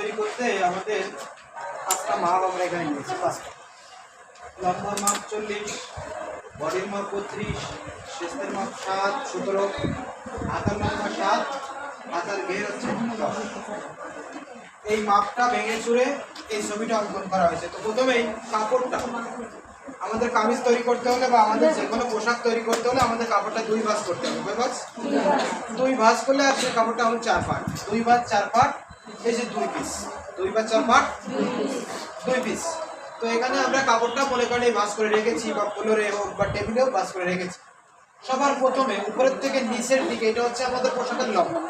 তৈরি করতে আমাদের 5টা মাপ আমরা এখানে নিয়েছি। 5টা লম্বা মাপ 40, বডির মাপ 32, শেষের মাপ 7, 17, হাতার লম্বা 7, হাতার ঘের হচ্ছে 10। এই মাপটা ভেঙে চুরে এই ছবিটা অঙ্কন করা হয়েছে। তো প্রথমেই কাপড়টা আমাদের কামিজ তৈরি করতে হলে বা আমাদের যে কোনো পোশাক তৈরি করতে হলে আমাদের কাপড়টা 2 ভাঁজ করতে হবে। কয় ভাঁজ? 2 ভাঁজ করলে আর সেই কাপড়টা হলো 4 পার্ট। 2 ভাঁজ 4 পার্ট, এই যে 2 পিস। 2 ভাঁজ 4 পার্ট 2 পিস। তো এখানে আমরা কাপড়টা মনে করেন এই ভাঁজ করে রেখেছি, বা ফ্লোরে হোক বা টেবিলেও ভাঁজ করে রেখেছি। সবার প্রথমে উপরের থেকে নিচের দিকে এটা হচ্ছে আমাদের পোশাকের লম্বা,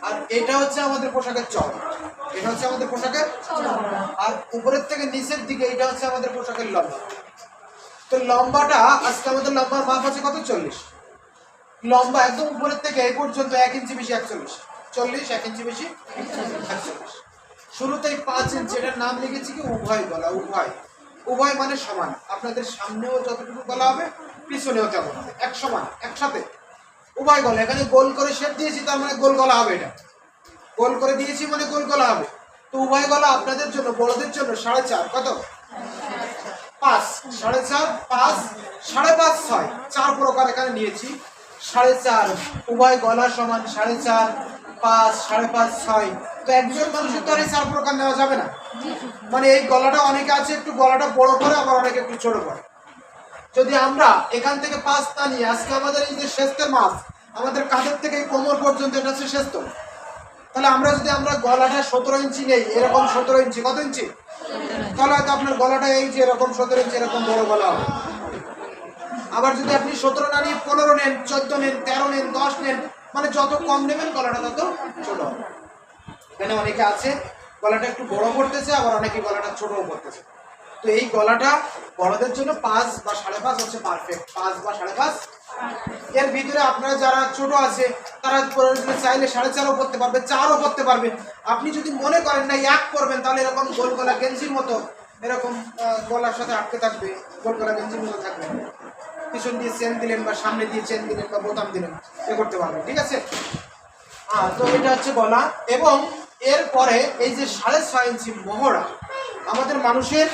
আর এটা হচ্ছে আমাদের পোশাকের চওড়া। এটা হচ্ছে আমাদের পোশাকের, আর উপরের থেকে নিচের দিকে এটা হচ্ছে আমাদের পোশাকের লম্বা। তো লম্বাটা আজকে আমাদের লম্বার মাপ আছে কত? 40। লম্বা একদম উপরের থেকে এই পর্যন্ত 1 ইঞ্চি বেশি 41, 40 1 ইঞ্চি বেশি 41। শুরুতেই 5 ইঞ্চি, এটার নাম লিখেছি কি উভয় গলা। উভয়, উভয় মানে সমান। আপনাদের সামনেও যতটুকু গলা হবে পিছনেও তেমন হবে, এক সমান একসাথে উভয় গলা। এখানে গোল করে শেপ দিয়েছি, তার মানে গোল গলা হবে। এটা গোল করে দিয়েছি মানে গোল গলা হবে। তো উভয় গলা আপনাদের জন্য, বড়দের জন্য 4.5। কত? 5, 4.5, 5, 5.5, 6, 4 প্রকার এখানে নিয়েছি। 4.5 উভয় গলা সমান 4.5, 5, 5.5, 6। তো একজন মানুষের তো আর এই 4 প্রকার নেওয়া যাবে না। মানে এই গলাটা অনেকে আছে একটু গলাটা বড় করে, আবার অনেকে একটু ছোট করে। যদি আমরা এখান থেকে 5 তা নিয়ে, আজকে আমাদের এই যে শেষের মাপ আমাদের কাঁধের থেকে কোমর পর্যন্ত, এটা হচ্ছে শেষ। তাহলে আমরা যদি গলাটা 17 ইঞ্চি নেই, এরকম 17 ইঞ্চি, কত ইঞ্চি? তাহলে হয়তো আপনার গলাটা এই যে এরকম 17 ইঞ্চি এরকম বড় গলা হবে। আবার যদি আপনি 17 না নিয়ে 15 নেন, 14 নেন, 13 নেন, 10 নেন, মানে যত কম নেবেন গলাটা তত ছোট হবে। এখানে অনেকে আছে গলাটা একটু বড় করতেছে, আবার অনেকে গলাটা ছোটও করতেছে। তো এই গলাটা বড়দের জন্য 5 বা 5.5 হচ্ছে পারফেক্ট। 5 বা 5.5। এর ভিতরে আপনারা যারা ছোট আছে তারা চাইলে 4.5ও করতে পারবে, 4ও করতে পারবে। আপনি যদি মনে করেন না 1 করবেন, তাহলে এরকম গোল গলা গেঞ্জির মতো এরকম গলার সাথে আটকে থাকবে, গোল গলা গেঞ্জির মতো থাকবে। পিছন দিয়ে চেন দিলেন বা সামনে দিয়ে চেন দিলেন বা বোতাম দিলেন, এ করতে পারবেন। ঠিক আছে? তো এটা হচ্ছে গলা। এবং এরপরে এই যে 6.5 ইঞ্চি মহড়া, আমাদের মানুষের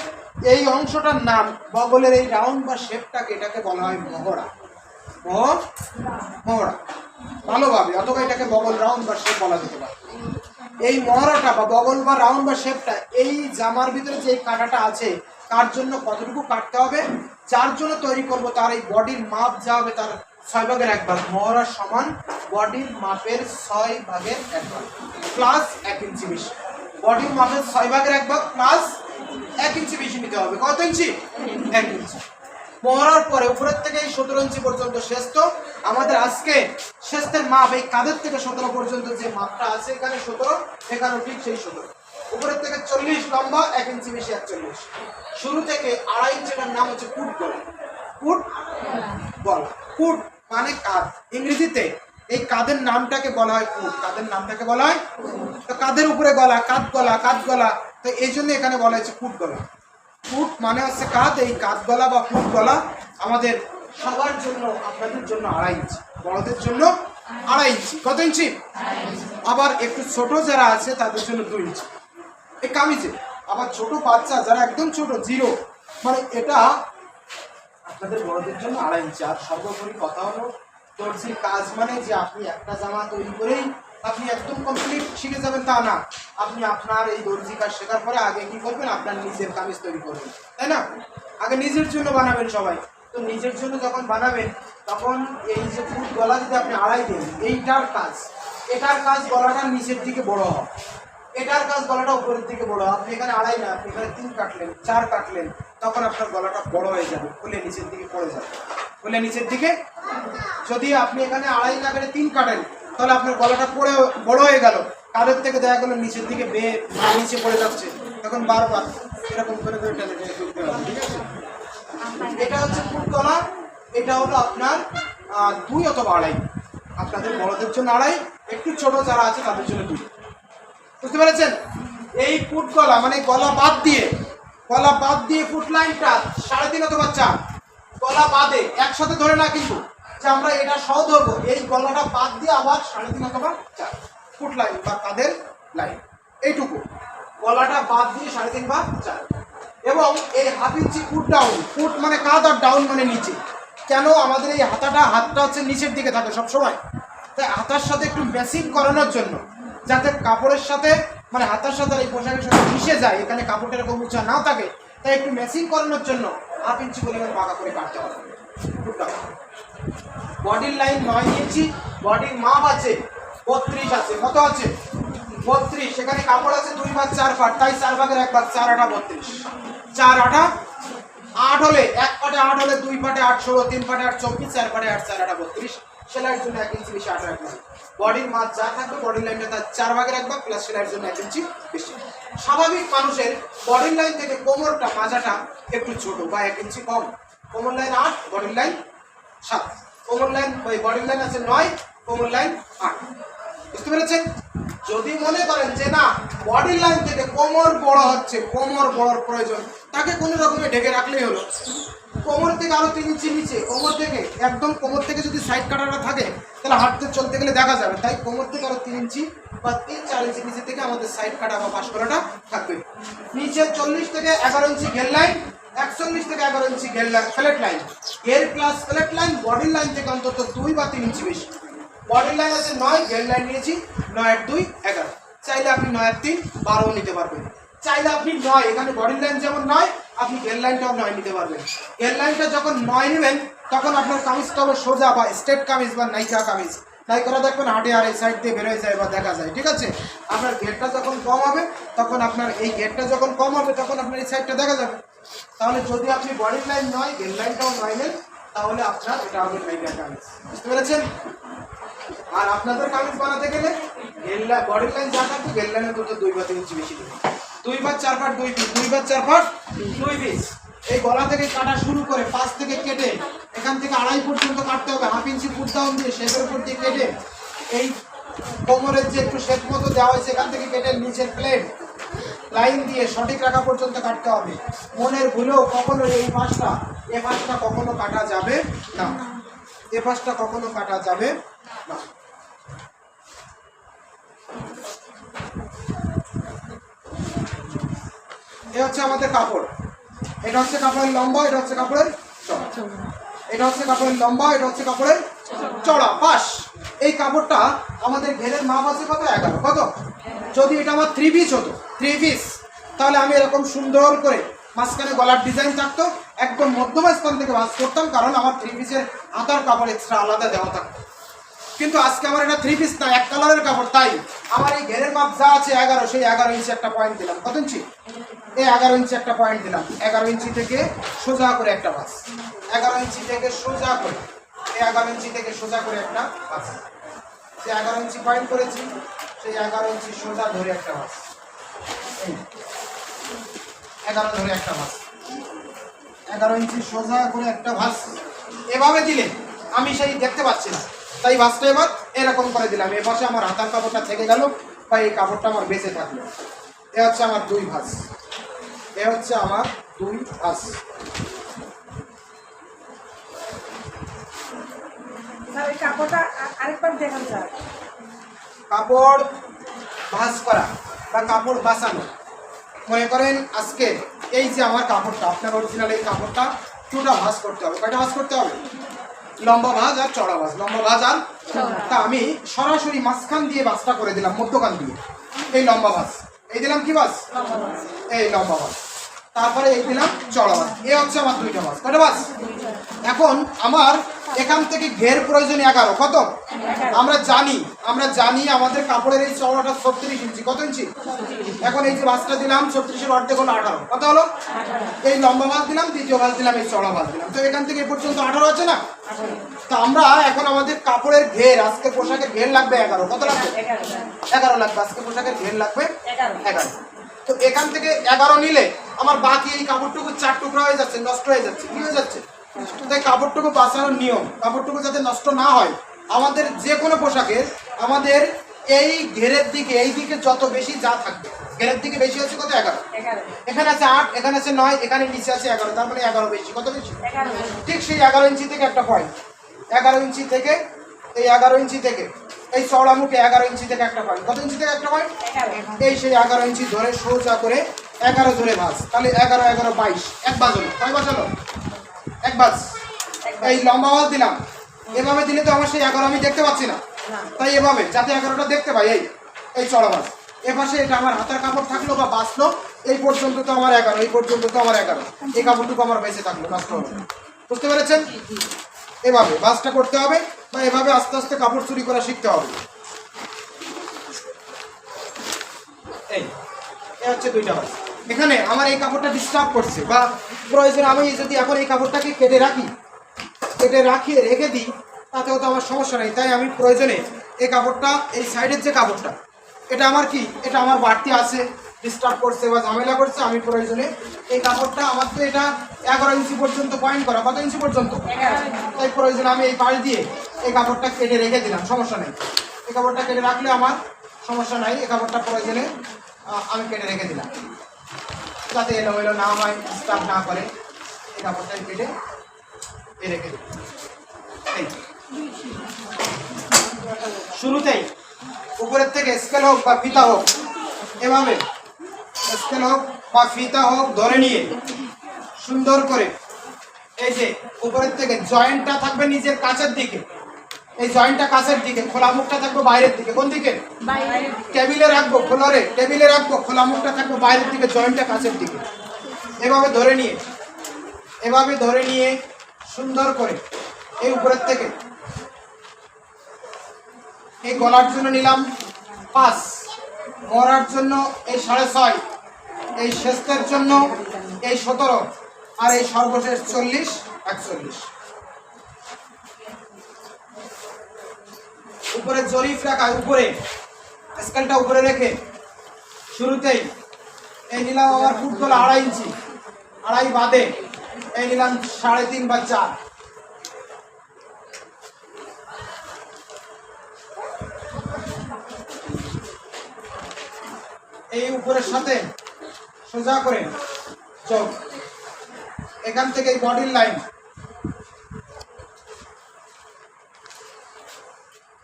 এই অংশটার নাম, বগলের এই রাউন্ড বা শেপটাকে, এটাকে বলা হয় মহড়া। মহড়া ভালোভাবে, অথবা এটাকে বগল রাউন্ড বা শেপ বলা যেতে পারে। এই মহড়াটা বা বগল বা রাউন্ড বা শেপটা, এই জামার ভিতরে যে কাটাটা আছে তার জন্য কতটুকু কাটতে হবে, যার জন্য তৈরি করব তার এই বডির মাপ যা হবে তার 6 ভাগের 1 ভাগ। মহড়ার সমান বডির মাপের 6 ভাগের 1 ভাগ প্লাস 1 ইঞ্চি বেশি। বডির মাপের 6 ভাগের 1 ভাগ প্লাস 1 ইঞ্চি বেশি নিতে হবে। কত ইঞ্চি? 1 ইঞ্চি। মহড়ার পরে উপরের থেকে 17 ইঞ্চি পর্যন্ত শেষ। তো আমাদের আজকে শেষের মাপ এই কাঁধের থেকে 17 পর্যন্ত যে মাপটা আছে, এখানে 17, এখানেও ঠিক সেই 17। উপরের থেকে 40 লম্বা, 1 ইঞ্চি বেশি 41। শুরু থেকে 2.5 ইঞ্চিটার নাম হচ্ছে ফুট গলা। ফুট গলা, ফুট মানে কাঁধ। ইংরেজিতে এই কাঁধের নামটাকে বলা হয় ফুট। কাঁধের নামটাকে বলা হয়, তো কাঁধের উপরে গলা, কাঁধ গলা, কাঁধ গলা। তো এই জন্য এখানে বলা হয়েছে ফুট গলা। ফুট মানে হচ্ছে কাঁধ। এই কাঁধ গলা বা ফুট গলা আমাদের সবার জন্য, আপনাদের জন্য 2.5 ইঞ্চি, বড়দের জন্য 2.5 ইঞ্চি। কত ইঞ্চি? আবার একটু ছোট যারা আছে তাদের জন্য 2 ইঞ্চি এই কামিজে। আবার ছোট বাচ্চা যারা একদম ছোট, 0, মানে এটা আপনাদের বড়দের জন্য 2.5 ইঞ্চি। আর সর্বোপরি কথা হলো, দর্জির কাজ মানে যে আপনি একটা জামা তৈরি করেই আপনি একদম কমপ্লিট শিখে যাবেন তা না। আপনি আপনার এই দর্জি কাজ শেখার পরে আগে কি করবেন, আপনার নিজের কামিজ তৈরি করবেন, তাই না? আগে নিজের জন্য বানাবেন সবাই। তো নিজের জন্য যখন বানাবেন তখন এই যে ফুট গলা যদি আপনি 2.5 দেন, এইটার কাজ, এটার কাজ গলাটা নিচের দিকে বড় হয়, এটার কাজ গলাটা উপরের দিকে বড় হয়। আপনি এখানে 2.5 না, আপনি এখানে 3 কাটলেন, 4 কাটলেন, তখন আপনার গলাটা বড় হয়ে যাবে, খুলে নিচের দিকে পড়ে যাবে, খুলে নিচের দিকে। যদি আপনি এখানে 2.5 না কেটে 3 কাটেন, তাহলে আপনার গলাটা পড়ে বড় হয়ে গেল, কাঁধের থেকে দেখা গেল নিচের দিকে বেয়ে নিচে পড়ে যাচ্ছে, তখন বারবার এরকম করে তুলতে হবে। ঠিক আছে? এটা হচ্ছে ফুট গলা। এটা হলো আপনার 2 অথবা 2.5। আপনাদের বড়দের জন্য 2.5, একটু ছোট যারা আছে তাদের জন্য 2। বুঝতে পেরেছেন? এই ফুট গলা মানে গলা বাদ দিয়ে ফুট লাইনটা 3.5 অথবা 4। গলা বাদে একসাথে ধরে না, কিন্তু যে আমরা এটা সহ ধরবো, এই গলাটা বাদ দিয়ে আবার 3.5 অথবা 4 ফুট লাইন বা কাঁধের লাইন। এইটুকু, গলাটা বাদ দিয়ে 3.5 বা 4, এবং এই half inch foot down, foot মানে কাঁধ আর ডাউন মানে নিচে। কেন আমাদের এই হাতটা হচ্ছে নিচের দিকে থাকে সবসময়, তাই হাতার সাথে একটু ম্যাচিং করানোর জন্য, যাতে কাপড়ের সাথে মানে হাতার সাথে এই পোশাকের সাথে মিশে যায়, এখানে কাপড়টা এরকম উঁচা নাও থাকে, তাই একটু ম্যাচিং করানোর জন্য হাফ ইঞ্চি পরিমাণ বাঁকা করে কাটতে হবে। বডির লাইন 9 ইঞ্চি, বডির মাপ আছে 32 আছে, কত আছে 32, সেখানে কাপড় আছে 2 ভাগ 4 পাট, তাই 4 ভাগের 1 ভাগ, 4 8 32, 4 8 8 হলে 1 পাটে 8 হলে 2 পাটে 8 16, 3 পাটে 8 24, 4 পাটে 8 4 8 32, সেলাইয়ের জন্য 1 ইঞ্চি বেশি 18 1 বডির মাপ যা থাকবে বডির লাইনটা তার 4 ভাগের 1 ভাগ প্লাস সেলাইয়ের জন্য 1 ইঞ্চি বেশি। স্বাভাবিক মানুষের বডির লাইন থেকে কোমরটা মাজাটা একটু ছোট বা 1 ইঞ্চি কম, কোমর লাইন 8, বডির লাইন 7, কোমর লাইন ওই বডির লাইন আছে 9, কোমর লাইন 8, বুঝতে পেরেছেন? যদি মনে করেন যে না বডির লাইন থেকে কোমর বড় হচ্ছে, কোমর বড়র প্রয়োজন, তাকে কোনো রকমে ঢেকে রাখলেই হলো। কোমর থেকে আরো 3 ইঞ্চি নিচে, কোমর থেকে একদম কোমর থেকে যদি সাইড কাটাটা থাকে তাহলে হাঁটতে চলতে গেলে দেখা যাবে, তাই কোমর থেকে আরো 3 ইঞ্চি বা 3-4 ইঞ্চি নিচে থেকে আমাদের সাইড কাটা বা পাশ করাটা থাকবে। নিচে 40 থেকে 11 ইঞ্চি ঘের লাইন, 41 থেকে 11 ইঞ্চি ঘের লাইন ফ্ল্যাট লাইন, ঘের প্লাস ফ্ল্যাট লাইন বডির লাইন থেকে অন্তত 2 বা 3 ইঞ্চি বেশি। বডির লাইন আছে 9, ঘের লাইন নিয়েছি 9 আর 2 11, চাইলে আপনি 9 আর 3 12 নিতে পারবেন, চাইলে আপনি 9, এখানে বডির লাইন যেমন 9 আপনি ঘের লাইনটাও 9 নিতে পারবেন। ঘের লাইনটা যখন 9 নেবেন তখন আপনার কামিজটা হবে সোজা বা স্ট্রেট কামিজ বা নাইকা কামিজ, তাই করে দেখবেন হাঁটে আর এই সাইড দিয়ে বেরোয় যায় বা দেখা যায়, ঠিক আছে? আপনার ঘেরটা যখন কম হবে তখন আপনার এই ঘেরটা যখন কম হবে তখন আপনার এই সাইডটা দেখা যাবে। তাহলে যদি আপনি বডির লাইন 9 ঘের লাইনটাও 9 নেন তাহলে আপনার এটা হবে নাইকা কামিজ, বুঝতে পেরেছেন? আর আপনাদের কামিজ বানাতে গেলে বডির লাইন যা থাকবে ঘের লাইনের দুটো 2 বা 3 ইঞ্চি বেশি দেবে, 2 ভাগ 4 পাট 2 পিস, 2 ভাগ 4 পাট 2 পিস। এই গলা থেকে কাটা শুরু করে পাশ থেকে কেটে এখান থেকে 2.5 পর্যন্ত কাটতে হবে, হাফ ইঞ্চি ফুট ডাউন দিয়ে শেপের উপর দিয়ে কেটে এই কোমরের যে একটু শেপ মতো দেওয়া হয়েছে এখান থেকে কেটে নিচের প্লেট লাইন দিয়ে সঠিক রাখা পর্যন্ত কাটতে হবে। মনের ভুলেও কখনো এই পাশটা কখনো কাটা যাবে না, এ পাশটা কখনো কাটা যাবে না। এ হচ্ছে আমাদের কাপড়, এটা হচ্ছে কাপড়ের লম্বা, এটা হচ্ছে কাপড়ের চড়া, এটা হচ্ছে কাপড়ের লম্বা, এটা হচ্ছে কাপড়ের চড়া পাশ। এই কাপড়টা আমাদের ঘেরের মাপ আছে কত 11, কত? যদি এটা আমার 3 পিস হতো 3 পিস তাহলে আমি এরকম সুন্দর করে মাঝখানে গলার ডিজাইন থাকতো, একদম মধ্যমস্থান থেকে ভাঁজ করতাম, কারণ আমার 3 পিসের হাতার কাপড় এক্সট্রা আলাদা দেওয়া থাকতো। কিন্তু আজকে আমার এটা 3 পিস না, 1 কালারের কাপড়, তাই আমার এই ঘেরের মাপ যা আছে 11, সেই 11 ইঞ্চি একটা পয়েন্ট দিলাম, কত ইঞ্চি? এই 11 ইঞ্চি একটা পয়েন্ট দিলাম, 11 ইঞ্চি থেকে সোজা করে একটা ভাঁজ, 11 ইঞ্চি থেকে সোজা করে, এই 11 ইঞ্চি থেকে সোজা করে একটা ভাঁজ, যে 11 ইঞ্চি পয়েন্ট করেছি সেই 11 ইঞ্চি সোজা ধরে একটা ভাঁজ, 11 ধরে একটা ভাঁজ, 11 ইঞ্চি সোজা করে একটা ভাঁজ। এভাবে দিলে আমি সেই দেখতে পাচ্ছি না, তাই ভাঁজটা এবার এরকম করে দিলাম, এ পাশে আমার হাতার কাপড়টা থেকে গেল বা এই কাপড়টা আমার বেঁচে থাকলো। এ হচ্ছে আমার 2 ভাঁজ, এ হচ্ছে আমার 2 ভাঁজ। কাপড়টা আরেকবার দেখান স্যার। কাপড় ভাঁজ করা বা কাপড় বাঁচানো, মনে করেন আজকে এই যে আমার কাপড়টা, আপনার অরিজিনাল এই কাপড়টা 2টা ভাঁজ করতে হবে, কয়টা ভাঁজ করতে হবে? লম্বা ভাঁজ আর চড়া ভাঁজ, লম্বা ভাঁজ আর তা আমি সরাসরি মাঝখান দিয়ে ভাঁজটা করে দিলাম, মধ্যখান দিয়ে এই লম্বা ভাঁজ, এই দিলাম কি ভাঁজ? এই লম্বা ভাঁজ, তারপরে এই দিলাম চড়া ভাঁজ, এ হচ্ছে আমার 2টা ভাঁজ, কয়টা ভাঁজ? এখন আমার এখান থেকে ঘের প্রয়োজন 11, কত? আমরা জানি আমাদের কাপড়ের এই চওড়াটা 36 ইঞ্চি, কত ইঞ্চি? এখন এই যে ভাঁজটা দিলাম 36-এর অর্ধেক হলো 18, কত হলো? এই লম্বা ভাঁজ দিলাম, দ্বিতীয় ভাঁজ দিলাম, এই চড়া ভাঁজ দিলাম, তো এখান থেকে এই পর্যন্ত 18 আছে না? তো আমরা এখন আমাদের কাপড়ের ঘের, আজকে পোশাকের ঘের লাগবে 11, কত লাগবে? 11 লাগবে, আজকে পোশাকের ঘের লাগবে 11। তো এখান থেকে 11 নিলে আমার বাকি এই কাপড়টুকু 4 টুকরা হয়ে যাচ্ছে, নষ্ট হয়ে যাচ্ছে, কি হয়ে যাচ্ছে? তাই কাপড়টুকু বাঁচানোর নিয়ম, কাপড়টুকু যাতে নষ্ট না হয়, আমাদের যে কোনো পোশাকের আমাদের এই ঘেরের দিকে, এই দিকে যত বেশি যা থাকবে, ঘেরের দিকে বেশি আছে কত? 11, এখানে আছে 8, এখানে আছে 9, এখানে নিচে আছে 11, তার মানে 11 বেশি, কত বেশি? ঠিক সেই 11 ইঞ্চি থেকে একটা পয়েন্ট, 11 ইঞ্চি থেকে এই 11 ইঞ্চি থেকে এই চওড়া মুখে 11 ইঞ্চি থেকে একটা পয়েন্ট, কত ইঞ্চি থেকে একটা পয়েন্ট, এই সেই 11 ইঞ্চি ধরে সোজা করে 11 ধরে ভাঁজ, তাহলে 11 11 22, এক ভাঁজ হলো, কয় ভাঁজ হলো, এক ভাঁজ। এই লম্বা ভাঁজ দিলাম, এভাবে দিলে তো আমার সেই 11 আমি দেখতে পাচ্ছি না, তাই এভাবে যাতে 11টা দেখতে পাই, এই চওড়া ভাঁজ। এপাশে এটা আমার হাতের কাপড় থাকলো বা বাঁচলো, এই পর্যন্ত তো আমার 11, এই পর্যন্ত তো আমার 11, এই কাপড়টুকু আমার বেঁচে থাকলো, বাঁচতে হবে, বুঝতে পেরেছেন? এভাবে বাসটা করতে হবে বা এভাবে আস্তে আস্তে কাপড় চুরি করা শিখতে হবে। এই হচ্ছে দুইটা বাস। এখানে আমার এই কাপড়টা ডিস্টার্ব করছে বা প্রয়োজন আমি যদি এখন এই কাপড়টাকে কেটে রাখিয়ে রেখে দিই, তাতেও তো আমার সমস্যা নেই। তাই আমি প্রয়োজনে এই কাপড়টা, এই সাইডের যে কাপড়টা, এটা আমার কি, এটা আমার বাড়তি আছে, ডিস্টার্ব করছে বা ঝামেলা করছে, আমি প্রয়োজনে এই কাপড়টা, আমার তো এটা 11 ইঞ্চি পর্যন্ত পয়েন্ট করা, কত ইঞ্চি পর্যন্ত, তাই প্রয়োজনে আমি এই পাশ দিয়ে এই কাপড়টা কেটে রেখে দিলাম, সমস্যা নেই। এই কাপড়টা কেটে রাখলে আমার সমস্যা নাই, এই কাপড়টা প্রয়োজনে আমি কেটে রেখে দিলাম, যাতে এলোমেলো না হয়, ডিস্টার্ব না করে, এই কাপড়টা কেটে রেখে দিলাম। এই শুরুতেই উপরের থেকে স্কেল হোক বা ফিতা হোক, এভাবে স্কেল হোক বা ফিতা হোক ধরে নিয়ে সুন্দর করে, এই যে উপরের থেকে জয়েন্টটা থাকবে নিজের কাছের দিকে, এই জয়েন্টটা কাছের দিকে, খোলা মুখটা থাকবে বাইরের দিকে, কোন দিকে, টেবিলে রাখবো, ফ্লোরে টেবিলে রাখবো, খোলা মুখটা থাকবে বাইরের দিকে, জয়েন্টটা কাছের দিকে। এভাবে ধরে নিয়ে সুন্দর করে এই উপরের থেকে এই গলার জন্য নিলাম 5, মরার জন্য এই 6.5, এই শেষের জন্য এই 17, আর এই সর্বশেষ 40 41। উপরে জরিফ রাখা, উপরে স্কেলটা উপরে রেখে শুরুতেই এই নিলাম আমার ফুট গলা 2.5 ইঞ্চি, 2.5 বাদে এই নিলাম 3.5 বা 4। এই উপরের সাথে সোজা করে চোখ, এখান থেকে এই বডির লাইন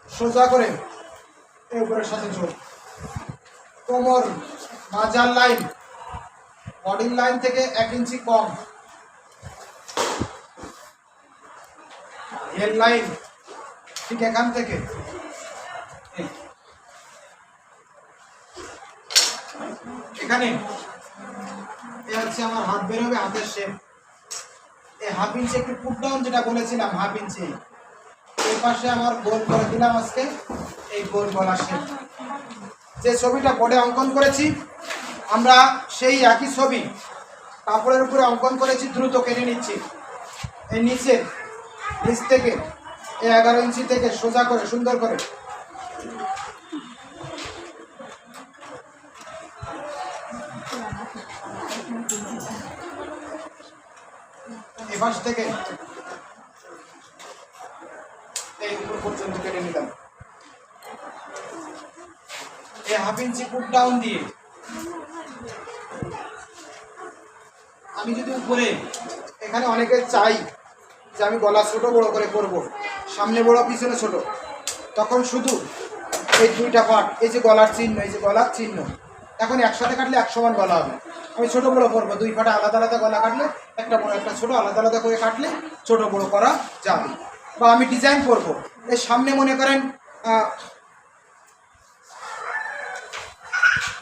সোজা করে এই উপরের সাথে চোখ, কোমর মাজার লাইন বডির লাইন থেকে 1 ইঞ্চি কম, হেড লাইন ঠিক এখান থেকে এখানে এই হচ্ছে আমার হাত বেরোবে, হাতের শেপ, এই 1/2 ইঞ্চি একটু পুট ডাউন যেটা বলেছিলাম 1/2 ইঞ্চি, এই পাশে আমার গোল করে দিলাম আজকে, এই গোল গলা শেপ। যে ছবিটা বোর্ডে অঙ্কন করেছি আমরা, সেই একই ছবি কাপড়ের উপরে অঙ্কন করেছি, দ্রুত কেটে নিচ্ছি। এই নিচ থেকে এই 11 ইঞ্চি থেকে সোজা করে সুন্দর করে এপাশ থেকে এই উপর পর্যন্ত কেটে নিলাম। এই 1/2 ইঞ্চি পুট ডাউন দিয়ে আমি যদি উপরে, এখানে অনেকে চাই যে আমি গলা ছোট বড় করে করব, সামনে বড় পিছনে ছোট, তখন শুধু এই দুইটা পার্ট, এই যে গলার চিহ্ন, এই যে গলার চিহ্ন, এখন একসাথে কাটলে 1 সমান গলা হবে। আমি ছোট বড় করবো, 2 ফাটা আলাদা আলাদা গলা কাটলে, একটা বড় একটা ছোট আলাদা আলাদা করে কাটলে ছোট বড় করা যাবে। বা আমি ডিজাইন করব, এর সামনে মনে করেন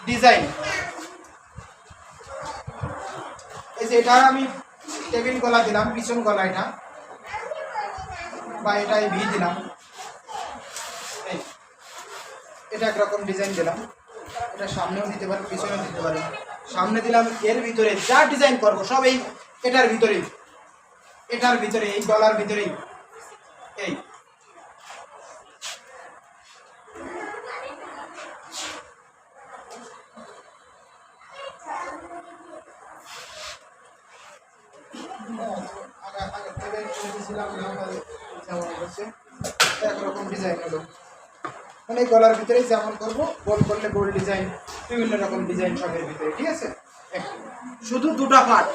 ডিজাইন, এই যে এটা আমি টেবিল গলা দিলাম, পিছন গলা এটা, বা এটা ভি দিলাম, এটা একরকম ডিজাইন দিলাম, এটা সামনেও দিতে পারি পিছনেও দিতে পারি। সামনে দিলাম, এর ভিতরে যা ডিজাইন করবো সব এই এটার ভিতরে, এই গলার ভিতরেই। এই একরকম ডিজাইন হলো, মানে গলার ভিতরে যেমন করবো, গোল করলে গোল ডিজাইন, বিভিন্ন রকম ডিজাইন সবের ভিতরে, ঠিক আছে। শুধু দুটা পার্ট,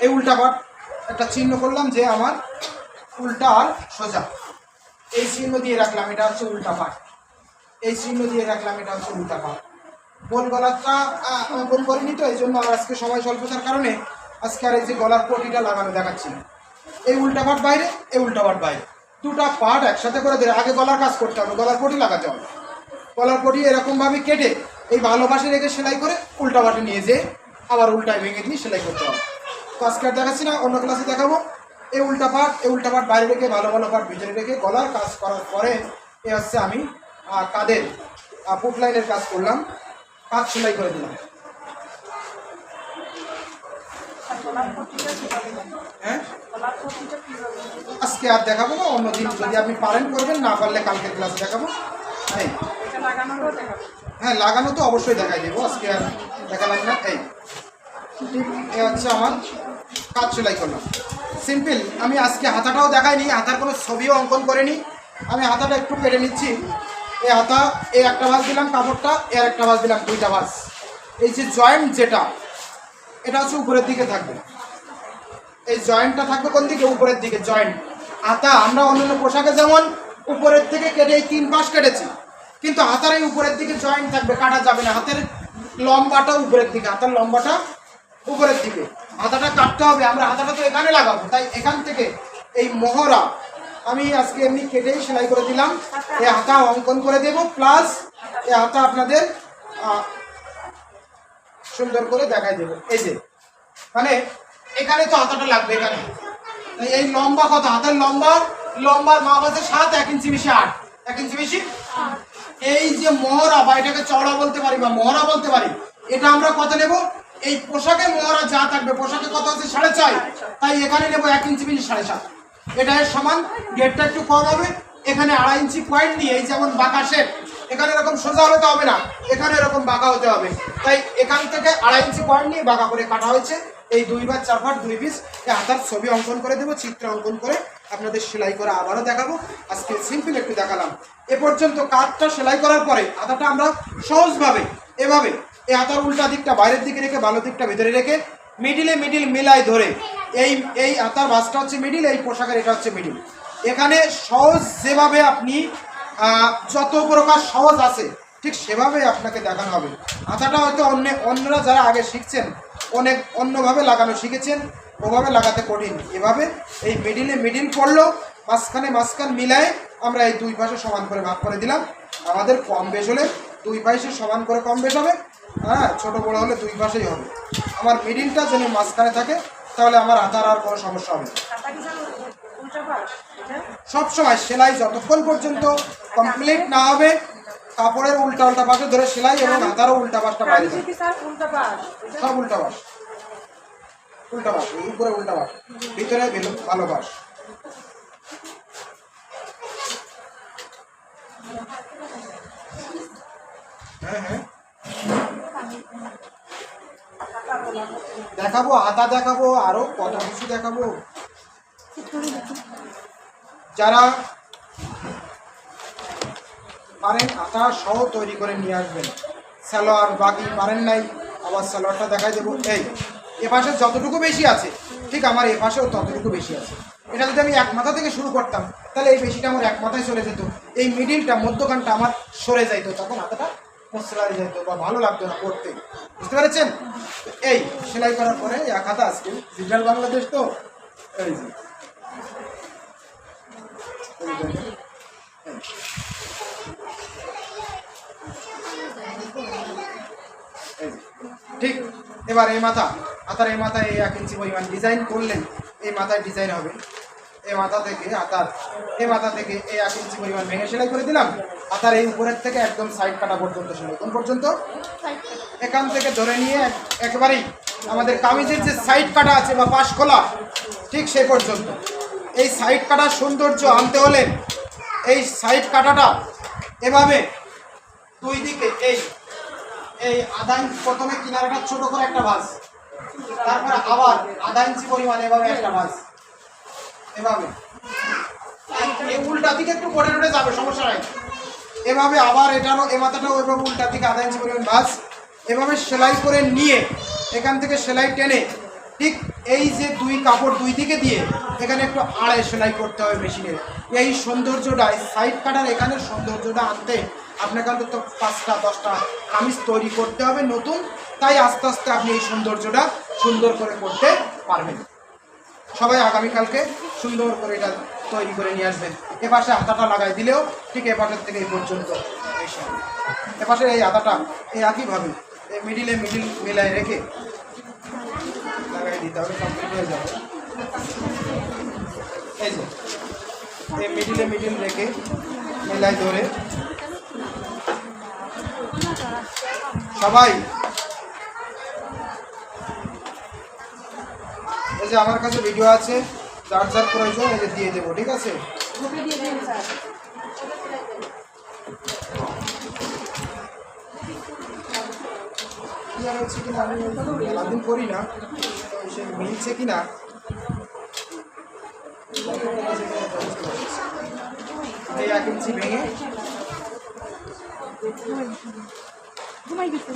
এই উল্টা পার্ট একটা চিহ্ন করলাম যে আমার উল্টা আর সোজা, এই চিহ্ন দিয়ে রাখলাম, এটা হচ্ছে উল্টা পার্ট। এই চিহ্ন দিয়ে রাখলাম, এটা হচ্ছে উল্টা পাট। গোল গলাটা গোল করিনি তো, এই জন্য আজকে সময় স্বল্পতার কারণে আজকে আর এই যে গলার পটিটা লাগানো দেখাচ্ছি না। এই উল্টা পাট বাইরে, এই উল্টা পাট বাইরে, দুটা পাট একসাথে করে দিলে আগে গলার কাজ করতে হবে, গলার পটি লাগাতে হবে। গলার পটি এরকমভাবে কেটে এই ভালোবাসে রেখে সেলাই করে উল্টা পাটে নিয়ে যেয়ে আবার উল্টায় ভেঙে দিয়ে সেলাই করতে হবে। তো আজকে আর দেখাচ্ছি না, অন্য ক্লাসে দেখাবো। এই উল্টা পাট বাইরে রেখে ভালো ভালো পাট ভিতরে রেখে গলার কাজ করার পরে এ হচ্ছে আমি কাদের পুট লাইনের কাজ করলাম, কাজ সেলাই করে দিলাম। হ্যাঁ, আজকে আর দেখাবো না, অন্যদিন যদি আপনি পারেন করবেন, না পারলে কালকের ক্লাসে দেখাবো। হ্যাঁ, লাগানো তো অবশ্যই দেখাই দেবো, আজকে আর দেখালাম না। এই ঠিক এ হচ্ছে আমার কাজ সেলাই করলাম, সিম্পল। আমি আজকে হাতাটাও দেখাইনি, হাতার কোনো ছবিও অঙ্কন করিনি। আমি হাতাটা একটু কেটে নিচ্ছি। এই হাতা, এই একটা ভাঁজ দিলাম কাপড়টা, এর একটা ভাঁজ দিলাম, দুইটা ভাঁজ। এই যে জয়েন্ট যেটা, এটা হচ্ছে উপরের দিকে থাকবে। এই জয়েন্টটা থাকবে কোন দিকে? উপরের দিকে জয়েন্ট। হাতা আমরা অন্যান্য পোশাকে যেমন উপরের থেকে কেটে এই 3 পাশ কেটেছি, কিন্তু হাতার এই উপরের দিকে জয়েন্ট থাকবে, কাটা যাবে না। হাতের লম্বাটা উপরের দিকে, হাতার লম্বাটা উপরের দিকে। হাতাটা কাটতে হবে, আমরা হাতাটা তো এখানে লাগাবো, তাই এখান থেকে এই মোহরা আমি আজকে এমনি কেটেই সেলাই করে দিলাম। এই হাতা অঙ্কন করে দেব, প্লাস এই হাতা আপনাদের সুন্দর করে দেখাই দেবো। এই যে মানে এখানে তো হাতাটা লাগবে, এখানে এই লম্বা কত? হাতের লম্বার মাপ আছে 7, 1 ইঞ্চি বেশি 8, 1 ইঞ্চি বেশি। এই যে মোহরা বা এটাকে চওড়া বলতে পারি বা মোহরা বলতে পারি, এটা আমরা কত নেব? এই পোশাকে মোহরা যা থাকবে, পোশাকে কত আছে? 4.5, তাই এখানে নেব 1 ইঞ্চি বেশি 7.5। এটা এর সমান, গেটটা একটু কম হবে। এখানে 2.5 ইঞ্চি পয়েন্ট দিয়ে, এই যেমন বাঁকা শেপ, এখানে এরকম সোজা হতে হবে না, এখানে এরকম বাঁকা হতে হবে, তাই এখান থেকে 2.5 ইঞ্চি পয়েন্ট নিয়ে বাঁকা করে কাটা হয়েছে। এই 2 বা 4 পাট 2 পিস হাতার ছবি অঙ্কন করে দেবো, চিত্র অঙ্কন করে আপনাদের সেলাই করে আবারও দেখাবো। আজকে সিম্পল একটু দেখালাম। এ পর্যন্ত কাজটা সেলাই করার পরে হাতাটা আমরা সহজভাবে এভাবে এই হাতার উল্টা দিকটা বাইরের দিকে রেখে ভালো দিকটা ভিতরে রেখে মিডিল মিলাই ধরে এই হাতার ভাঁজটা হচ্ছে মিডিল, এই পোশাকের এটা হচ্ছে মিডিল। এখানে সহজ যেভাবে আপনি যত প্রকার সহজ আছে ঠিক সেভাবে আপনাকে দেখানো হবে। হাতাটা হয়তো অন্যরা যারা আগে শিখছেন অনেক অন্যভাবে লাগানো শিখেছেন, ওভাবে লাগাতে কঠিন। এভাবে এই মিডিল পড়লো, মাঝখান মিলায়ে আমরা এই 2 পাশে সমান করে ভাগ করে দিলাম। আমাদের কম বেশ হলে 2 পাশে সমান করে কম বেশ হবে, হ্যাঁ, ছোটো বড়ো হলে 2 পাশেই হবে। আমার মিডিলটা যেন মাঝখানে থাকে, তাহলে আমার হাতার আর কোনো সমস্যা হবে না। সবসময় সেলাই যতক্ষণ পর্যন্ত কমপ্লিট না হবে, কাপড়ের উল্টা পাশে ধরে সেলাই এবং হাতারও উল্টা পাশটা বাইরে যাবে, সব উল্টা পাশ, উপরে উল্টা পাশ, ভিতরে ভালো পাশ। হ্যাঁ, দেখাবো, হাতা দেখাবো, আরো কত কিছু দেখাবো। যারা পারেন হাতা সহ তৈরি করে নিয়ে আসবেন। সালোয়ার বাকি পারেন নাই, আবার সালোয়ারটা দেখাই দেবো। এ পাশে যতটুকু বেশি আছে ঠিক আমার এ পাশেও ততটুকু বেশি আছে। এটা যদি আমি এক মাথা থেকে শুরু করতাম তাহলে এই বেশিটা আমার এক মাথায় চলে যেত, এই মিডিলটা মধ্যখানটা আমার সরে যাইতো, তখন হাতাটা মশলা যেত বা ভালো লাগতো না করতে, বুঝতে পেরেছেন? এই সেলাই করার পরে এক হাতা আজকে ডিজিটাল বাংলাদেশ তো এই যে ঠিক। এবার এই হাতার এই মাথায় 1 ইঞ্চি পরিমাণ ডিজাইন করলেন, এই মাথায় ডিজাইন হবে। এই মাথা থেকে এই 1 ইঞ্চি পরিমাণ ভেঙে সেলাই করে দিলাম। হাতার এই উপরের থেকে একদম সাইড কাটা পর্যন্ত সেলাই, কোন পর্যন্ত? এখান থেকে ধরে নিয়ে একেবারেই আমাদের কামিজের যে সাইড কাটা আছে বা পাশ খোলা ঠিক সেই পর্যন্ত। এই সাইড কাটার সৌন্দর্য আনতে হলে এই সাইড কাটাটা এভাবে 2 দিকে এই আধা ইঞ্চি, প্রথমে কিনারাটা ছোট করে একটা ভাঁজ, তারপরে আবার আধা ইঞ্চি পরিমাণ এভাবে একটা ভাঁজ, এভাবে উল্টা দিকে একটু পড়ে যাবে, সমস্যা নাই। এভাবে আবার এটারও এ মাথাটাও এভাবে উল্টা দিকে আধা ইঞ্চি পরিমাণ ভাঁজ, এভাবে সেলাই করে নিয়ে এখান থেকে সেলাই টেনে ঠিক এই যে 2 কাপড় 2 দিকে দিয়ে এখানে একটু আড়াই সেলাই করতে হবে মেশিনের। এই সৌন্দর্যটা, এই সাইড কাটার এখানের সৌন্দর্যটা আনতে আপনাকে অন্তত 5টা 10টা কামিজ তৈরি করতে হবে নতুন, তাই আস্তে আস্তে আপনি এই সৌন্দর্যটা সুন্দর করে করতে পারবেন। সবাই আগামীকালকে সুন্দর করে এটা তৈরি করে নিয়ে আসবেন। এপাশে হাতাটা লাগাই দিলেও ঠিক এপাশের থেকে এই পর্যন্ত এসে এপাশে এই হাতাটা এই একইভাবে এই মিডিল মিলায় রেখে লাগাই দিতে হবে, কমপ্লিট হয়ে যাবে। এই যে এই মিডিল রেখে মেলাই ধরে সবাই, এই যে আমার কাছে ভিডিও আছে, যার যার প্রয়োজন এই যে দিয়ে দেবো, ঠিক আছে? ওকে দিয়ে দিন স্যার। ক্লিয়ার হচ্ছে কিনা আমি মেলাদিন করি না, সে মিলছে কিনা এই 1 ইঞ্চি ভেঙে ঘুমাই দিতে